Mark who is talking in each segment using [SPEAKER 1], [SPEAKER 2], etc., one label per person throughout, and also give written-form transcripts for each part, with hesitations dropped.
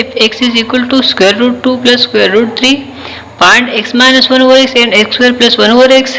[SPEAKER 1] if x is equal to square root 2 plus square root 3 find x minus 1 over x and x square plus 1 over x۔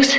[SPEAKER 1] x،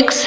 [SPEAKER 1] x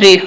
[SPEAKER 1] 3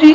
[SPEAKER 1] 3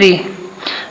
[SPEAKER 1] 3۔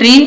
[SPEAKER 1] 3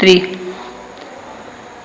[SPEAKER 1] 3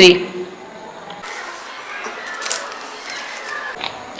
[SPEAKER 1] 3۔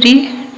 [SPEAKER 1] 3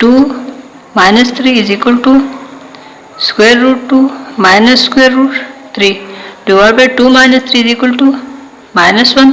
[SPEAKER 1] 2 minus 3 is equal to square root 2 minus square root 3 divided by 2 minus 3 is equal to minus 1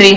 [SPEAKER 1] 3۔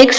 [SPEAKER 1] x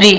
[SPEAKER 1] 3،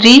[SPEAKER 1] 3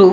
[SPEAKER 1] 2،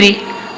[SPEAKER 1] 3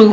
[SPEAKER 1] 2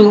[SPEAKER 1] 2۔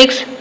[SPEAKER 1] x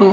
[SPEAKER 1] 2،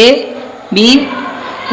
[SPEAKER 1] a b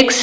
[SPEAKER 1] x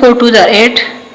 [SPEAKER 1] 4 2 8،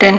[SPEAKER 1] 10۔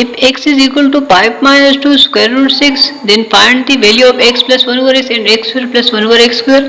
[SPEAKER 1] if x is equal to 5 minus 2 square root 6 then find the value of x plus 1 over x and x square plus 1 over x square۔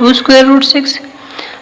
[SPEAKER 1] 2 square root 6،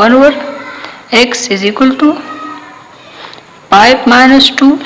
[SPEAKER 1] 1 over x is equal to 5 minus 2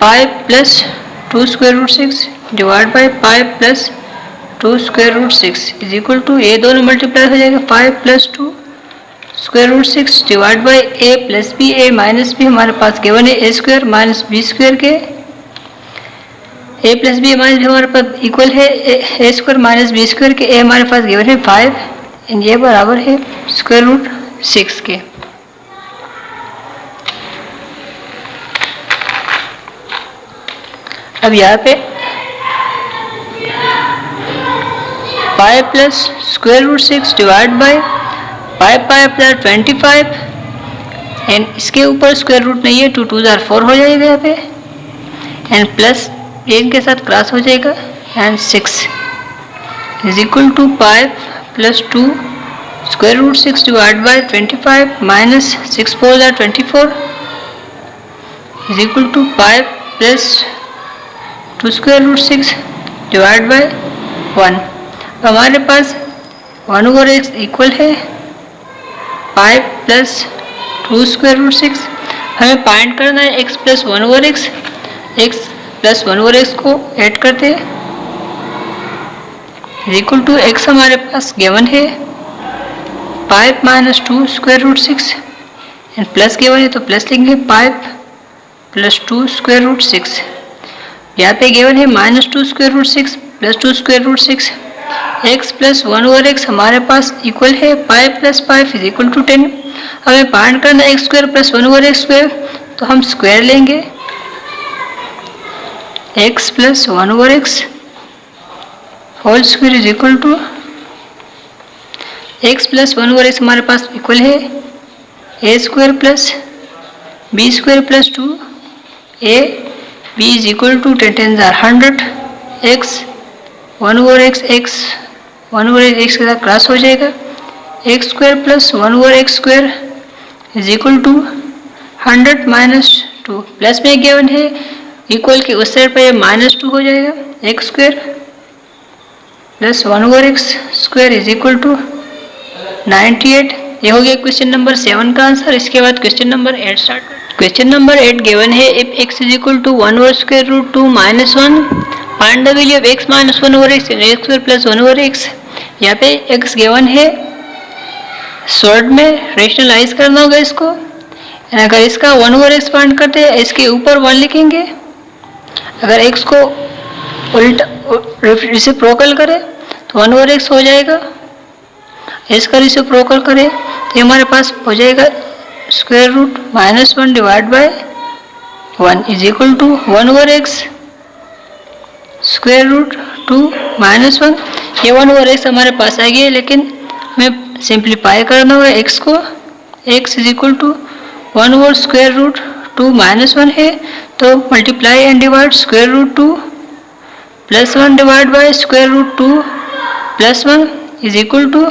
[SPEAKER 1] 5 plus 2 square root 6 divide by 5 plus 2 square root 6 is equal to, ये दोनों multiply हो जाएगा 5 plus 2 square root 6 divide by a plus b, a minus b हमारे पास given है a square minus B square के, a plus B minus b हमारे पास इक्वल है a square minus B square के, ए हमारे पास गिवन है 5 एंड ये बराबर है स्क्वायर रूट 6 के। अब यहाँ पे 5 plus square root 6 divide by 5 plus 25 and इसके ऊपर स्क्वायर रूट नहीं है, 2 2 जार 4 हो जाएगा यहाँ पे एंड प्लस इनके साथ क्रॉस हो जाएगा and 6 is equal to 5 plus 2 square root 6 divide by 25 minus 6 4 जार 24 is equal to 5 plus 2 square root 6 divide by 1। हमारे पास 1 ओवर x इक्वल है 5 प्लस 2 स्क्वायर रूट 6। हमें फाइंड करना है x plus 1 over x, x plus 1 over x को add करते हैं इक्वल टू x हमारे पास गिवन है 5 minus 2 square root 6 and plus given है तो प्लस लिखेंगे 5 प्लस 2 स्क्वायर रूट 6। यहाँ पे गिवन है minus 2 square root 6 plus 2 square root 6, x plus 1 over x हमारे पास इक्वल है 5 प्लस 5 इज इक्वल टू 10। हमें फाइंड करना है x square plus 1 over x square, तो हम स्क्वायर लेंगे x plus 1 over x whole square is equal to x plus 1 over x हमारे पास इक्वल है a square plus b square plus 2 a b is equal to 10 10 जार 100 x 1 over x 1 over x के साथ cross हो जाएगा x square plus 1 over x square is equal to 100 minus 2 plus में given है इक्वल के उस साइड पर माइनस 2 हो जाएगा x square plus 1 over x square is equal to 98। ये हो गया क्वेश्चन नंबर 7 का आंसर। इसके बाद question number 8 start. Question number 8 given है if x is equal to 1 over square root 2 minus 1 find the value of x minus 1 over x x square plus 1 over x। यहाँ पे x given है, short में rationalise करना होगा इसको। अगर इसका 1 ओवर x फाइंड करते हैं इसके ऊपर 1 लिखेंगे, अगर x को उल्टा रेसिप्रोकल करें तो 1 ओवर x हो जाएगा, इसका रेसिप्रोकल करें तो हमारे पास हो जाएगा square root minus 1 divide by 1 is equal to 1 over x square root 2 minus 1। ये 1 ओवर x हमारे पास आ गया, लेकिन हमें सिंप्लीफाई करना होगा x को। x is equal to 1 over square root 2 minus 1 है तो multiply and divide square root 2 plus 1 divide by square root 2 plus 1 is equal to,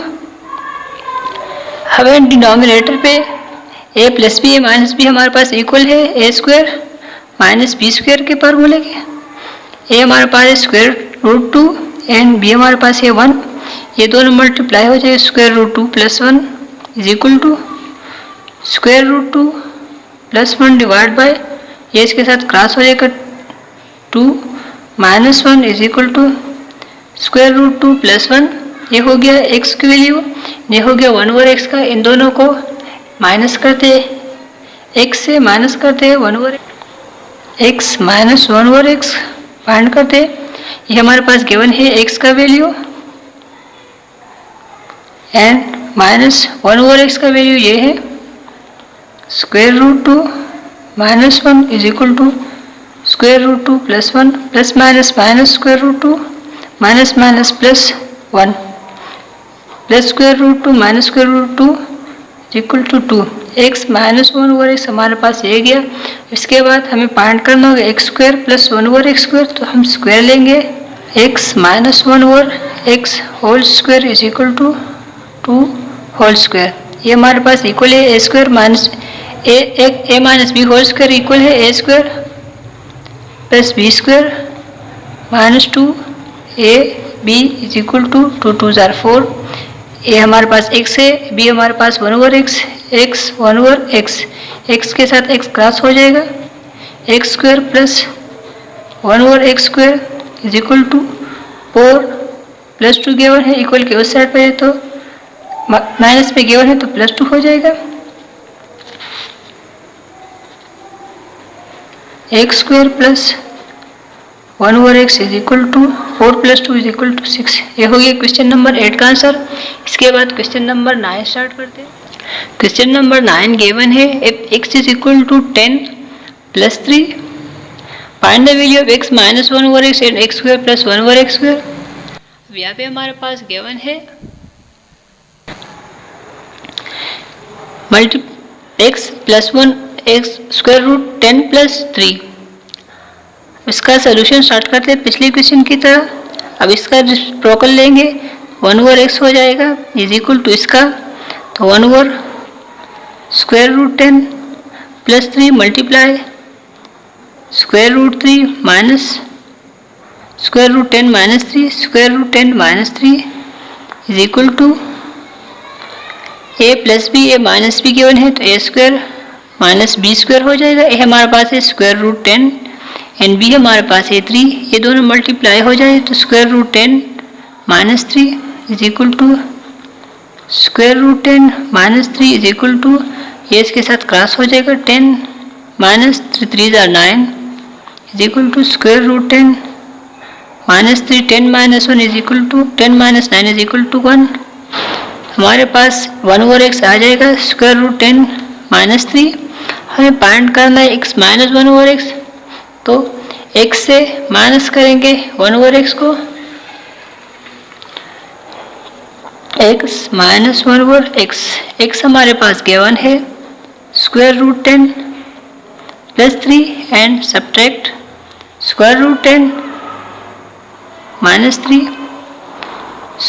[SPEAKER 1] हमें डिनोमिनेटर पे a plus B minus b हमारे पास इक्वल है a square minus B square के फॉर्मूले के। a हमारे पास है स्क्वायर रूट 2 एंड b हमारे पास है 1, ये दोनों मल्टीप्लाई हो जाए square root 2 plus 1 is equal to square root 2 plus 1 divide by, ये इसके साथ क्रॉस हो जाएगा 2 minus 1 is equal to square root 2 plus 1। ये हो गया x की वैल्यू, ये हो गया 1 ओवर x का। इन दोनों को माइनस करते x से माइनस करते 1 over x minus 1 over x find करते। ये हमारे पास गिवन है x का value and minus 1 over x का वैल्यू ये है square root 2 minus 1 is equal to square root 2 plus 1 plus minus minus square root 2 minus minus plus 1 plus square root 2 minus square root 2 equal to 2। x minus 1 over x हमारे पास ये गया। इसके बाद हमें find करना होगा x square plus 1 over x square, तो हम स्क्वायर लेंगे x minus 1 over x whole square is equal to 2 whole square. ये हमारे पास इक्वल है a square minus a minus b whole square equal है a square plus b square minus 2 a b is equal to 2 2 जार 4। A हमारे पास x है, b हमारे पास 1 ओवर x 1 ओवर x के साथ x क्रॉस हो जाएगा x square plus 1 over x square is equal to 4 plus 2 given है, इक्वल के उस साइड पे है तो माइनस में गिवन है तो प्लस 2 हो जाएगा। X square plus 1 over x is equal to 4 plus 2 is equal to 6। ये हो गया क्वेश्चन नंबर 8 का आंसर। इसके बाद क्वेश्चन नंबर 9 स्टार्ट करते हैं। क्वेश्चन नंबर 9 गिवन है if x is equal to 10 plus 3 find the value of x minus 1 over x and x square plus 1 over x square. अब यहाँ पे हमारे पास गिवन है x plus 1 x square root 10 plus 3। इसका solution start करते हैं पिछले क्वेश्चन की तरह। अब इसका रेसिप्रोकल लेंगे 1 ओवर एक्स हो जाएगा इज इक्वल टू इसका तो 1 over square root 10 plus 3 multiply square root 3 minus square root 10 minus 3 square root 10 minus 3 is equal to a plus b, a minus b given है तो a square minus B square हो जाएगा। ए हमारे पास है square root 10 and B हमारे पास है 3, ये दोनों मल्टीप्लाई हो जाए तो square root 10 minus 3 is equal to square root 10 minus 3 is equal to ये इसके साथ क्रॉस हो जाएगा 10 minus 3 are 9 is equal to square root 10 minus 3 10 minus 1 is equal to 10 minus 9 is equal to 1। हमारे पास 1 ओवर एक्स आ जाएगा square root 10 minus 3। हमें find करना है x माइनस 1 ओवर एक्स, तो x से माइनस करेंगे 1 ओवर एक्स को, x minus 1 over x. x हमारे पास गिवन है square root 10 plus 3 and subtract square root 10 minus 3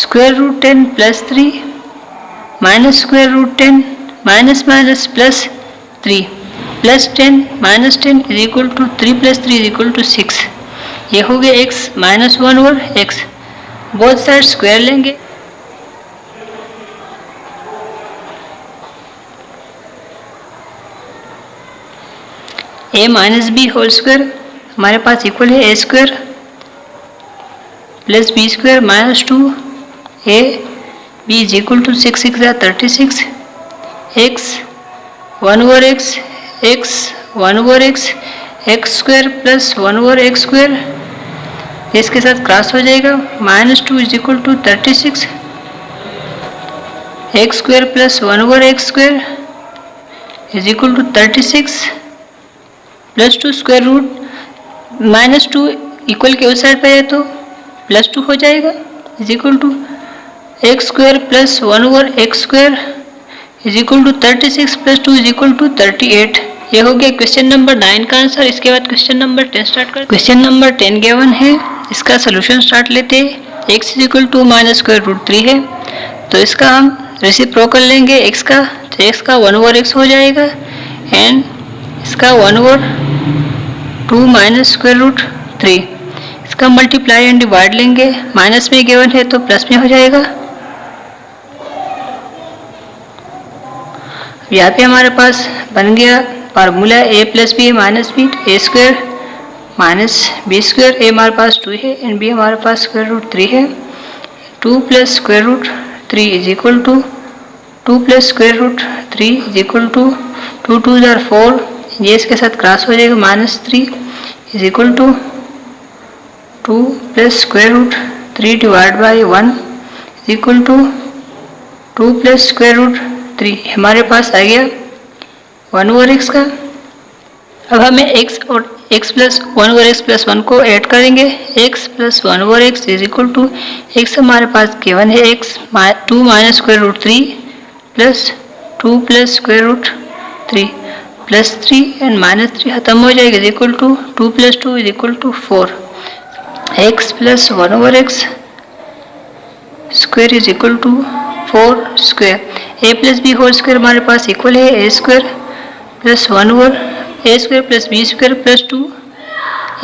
[SPEAKER 1] square root 10 plus 3 minus square root 10 minus minus plus 3 plus 10 minus 10 is equal to 3 plus 3 is equal to 6। ये हो गया x minus 1 over x. Both side square लेंगे, a minus b whole square हमारे पास equal है a square plus b square minus 2 a b is equal to 6 6 36 x 1 over x x 1 over x x square plus 1 over x square इसके साथ cross हो जाएगा minus 2 is equal to 36 x square plus 1 over x square is equal to 36 plus 2 square root minus 2 equal के उस side पे है तो plus 2 हो जाएगा is equal to x square plus 1 over x square is equal to 36 plus 2 is equal to 38। ये हो गया क्वेश्चन नंबर 9 का आंसर। इसके बाद क्वेश्चन नंबर 10 स्टार्ट करते हैं। क्वेश्चन नंबर 10 गिवन है, इसका सोल्यूशन स्टार्ट लेते हैं। x is equal to minus square root 3 है तो इसका हम रेसिप्रोकल लेंगे x का, तो x का 1 ओवर x हो जाएगा एंड इसका 1 ओवर 2 माइनस स्क्वायर रूट 3। इसका मल्टीप्लाई एंड डिवाइड लेंगे, माइनस में गिवन है तो प्लस में हो जाएगा। यहाँ पे हमारे पास बन गया formula a plus B minus B, A square minus B square. ए हमारे पास 2 है एंड बी हमारे पास स्क्वायर रूट 3 है। 2 plus square root 3 is equal to 2 plus square root 3 is equal to 2 2 are 4, ये इसके साथ क्रॉस हो जाएगा minus 3 is equal to 2 plus square root 3 divide by 1 is equal to 2 plus square root 3। हमारे पास आ गया 1 over x का। अब हमें x और x plus 1 over x plus 1 को ऐड करेंगे। x plus 1 over x is equal to x हमारे पास गिवन है x 2 minus square root 3 plus 2 plus square root 3 plus 3 and minus 3 खत्म हो जाएगा is equal to 2 plus 2 is equal to 4। x plus 1 over x square is equal to 4 square. a plus b whole square हमारे पास equal है a square plus 1 over a square plus b square plus 2।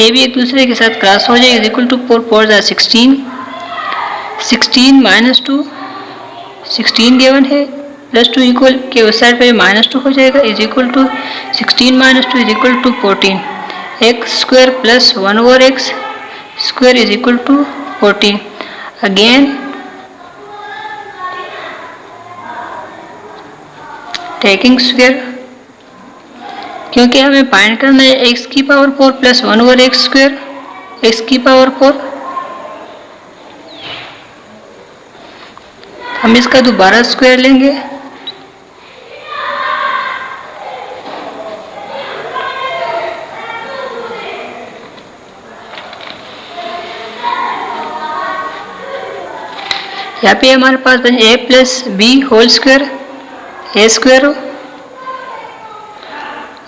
[SPEAKER 1] A भी एक दूसरे के साथ cross हो जाएगा इक्वल टू 4 4 16 16 माइनस 2 16 गिवन है प्लस 2 इक्वल के उस साइड पे माइनस 2 हो जाएगा is equal to 16 minus 2 is equal to 14। X square plus 1 over x square is equal to 14. Again taking square, क्योंकि हमें फाइंड करना है x की power 4 plus 1 over x square, x की पावर 4. हम इसका दोबारा स्क्वायर लेंगे. यहाँ पे हमारे पास बन a plus b whole square, a square हो.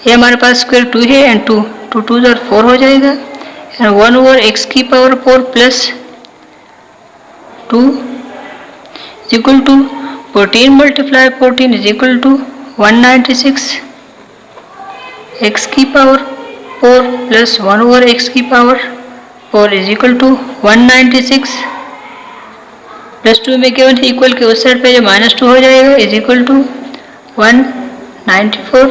[SPEAKER 1] ये हमारे पास स्क्वायर 2 है एंड 2 2 और 4 हो जाएगा. एंड 1 ओवर एक्स की power 4 plus 2 is equal to 14 multiply 14 is equal to 196. X की पावर 4 प्लस 1 ओवर एक्स की power 4 is equal to 196. Plus 2 में केवल इक्वल के उस साइड पे जो -2 हो जाएगा इज इक्वल टू 194.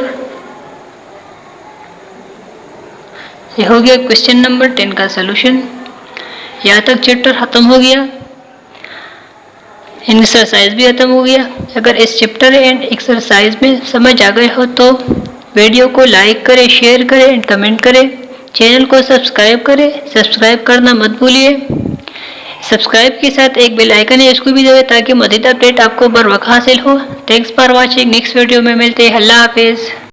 [SPEAKER 1] ये हो गया क्वेश्चन नंबर 10 का सलूशन. यहाँ तक चैप्टर ख़त्म हो गया, एक्सरसाइज भी ख़त्म हो गया. अगर इस चैप्टर एंड एक्सरसाइज में समझ आ गए हो तो वीडियो को लाइक करें, शेयर करें एंड कमेंट करें. चैनल को सब्सक्राइब करें, सब्सक्राइब करना मत भूलिए. सब्सक्राइब के साथ एक बेल आइकन है, इसको भी दबाएं ताकि मज़ीद अपडेट आपको बर वक्त हासिल हो. Thanks for watching. Next video में मिलते हैं. अल्लाह हाफिज़.